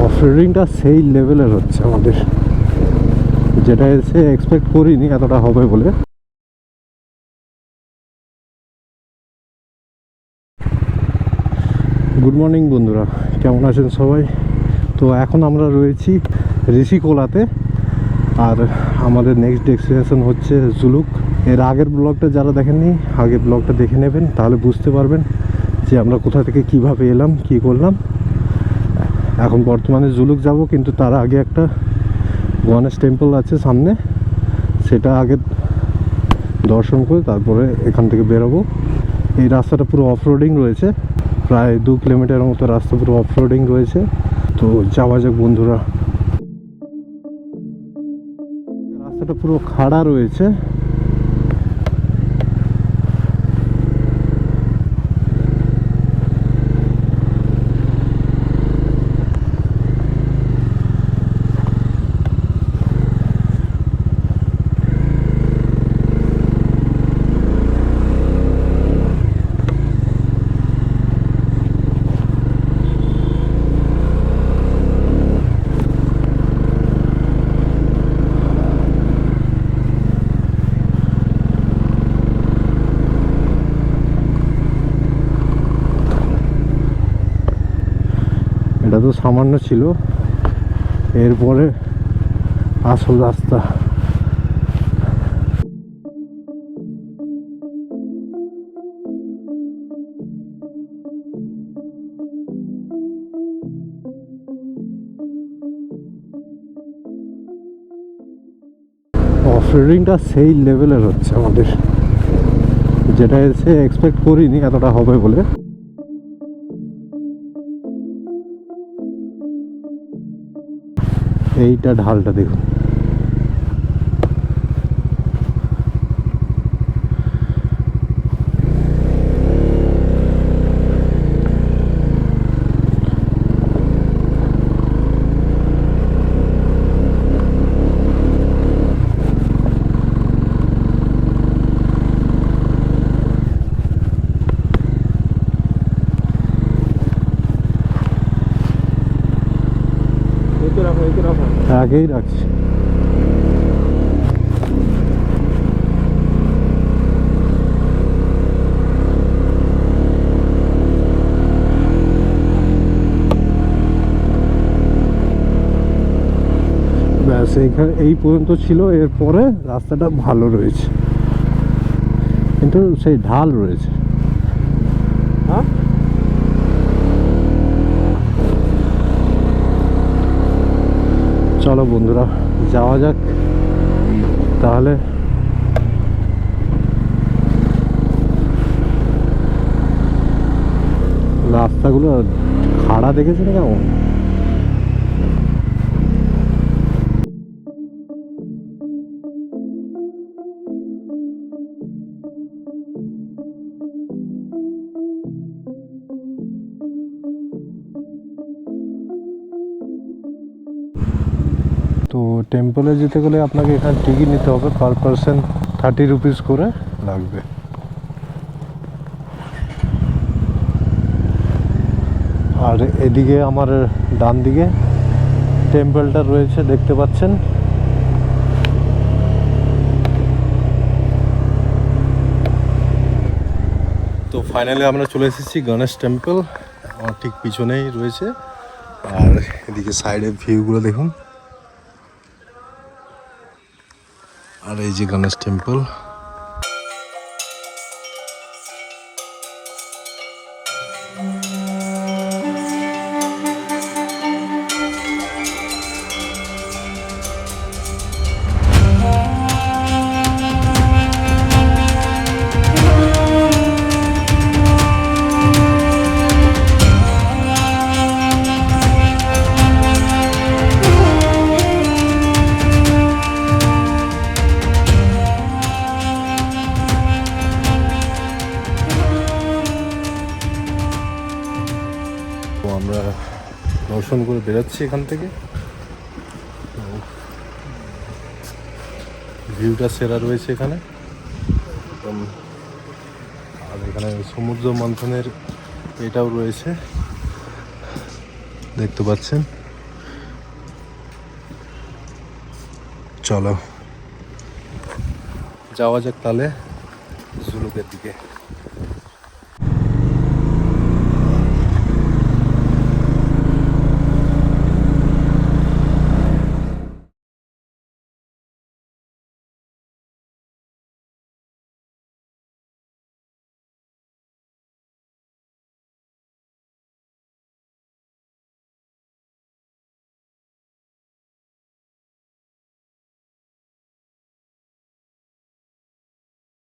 অফরোডিংটা সেই লেভেলের হচ্ছে আমাদের, যেটা এসে এক্সপেক্ট করিনি এতটা হবে বলে। গুড মর্নিং বন্ধুরা, কেমন আছেন সবাই? তো এখন আমরা রয়েছি ঋষিকোলাতে, আর আমাদের নেক্সট ডেস্টিনেশন হচ্ছে জুলুক। এর আগের ব্লগটা যারা দেখেননি, আগের ব্লগটা দেখে নেবেন, তাহলে বুঝতে পারবেন যে আমরা কোথা থেকে কিভাবে এলাম, কি করলাম। এখন বর্তমানে জুলুক যাব, কিন্তু তার আগে একটা গণেশ টেম্পল আছে সামনে, সেটা আগে দর্শন করে তারপরে এখান থেকে বেরোবো। এই রাস্তাটা পুরো অফরোডিং রয়েছে, প্রায় 2 কিলোমিটারের মতো রাস্তা পুরো অফরোডিং রয়েছে। তো যাওয়া যাক বন্ধুরা। রাস্তাটা পুরো খাড়া রয়েছে, এটা তো সামান্য ছিল, এরপরে আসল রাস্তা। অফরোডিংটা সেই লেভেলের হচ্ছে আমাদের, যেটা এসে এক্সপেক্ট করিনি এতটা হবে বলে। এইটা ঢালটা দেখুন, আগেই রাখছি। ব্যাস এইখানে এই পর্যন্ত ছিল, এরপরে রাস্তাটা ভালো রয়েছে, কিন্তু সেই ঢাল রয়েছে। হ্যাঁ, চলো বন্ধুরা যাওয়া যাক তাহলে। রাস্তাগুলো খাড়া দেখেছেন কেমন? তো টেম্পলে যেতে গেলে আপনাকে এখানে টিকিট নিতে হবে, পার পারসন 30 রুপিস করে লাগবে। আর এদিকে আমার ডান দিকে টেম্পলটা রয়েছে, দেখতে পাচ্ছেন। তো ফাইনালি আমরা চলে এসেছি গণেশ টেম্পল, আমার ঠিক পিছনেই রয়েছে। আর এদিকে সাইডের ভিউগুলো দেখুন, আর এই যে গণেশ টেম্পল। আমরা দর্শন করে বেরোচ্ছি এখান থেকে। ভিউটা সেরা রয়েছে এখানে, আর এখানে সমুদ্র মন্থনের এটাও রয়েছে, দেখতে পাচ্ছেন। চলো যাওয়া যাক তাহলে জুলুকের দিকে।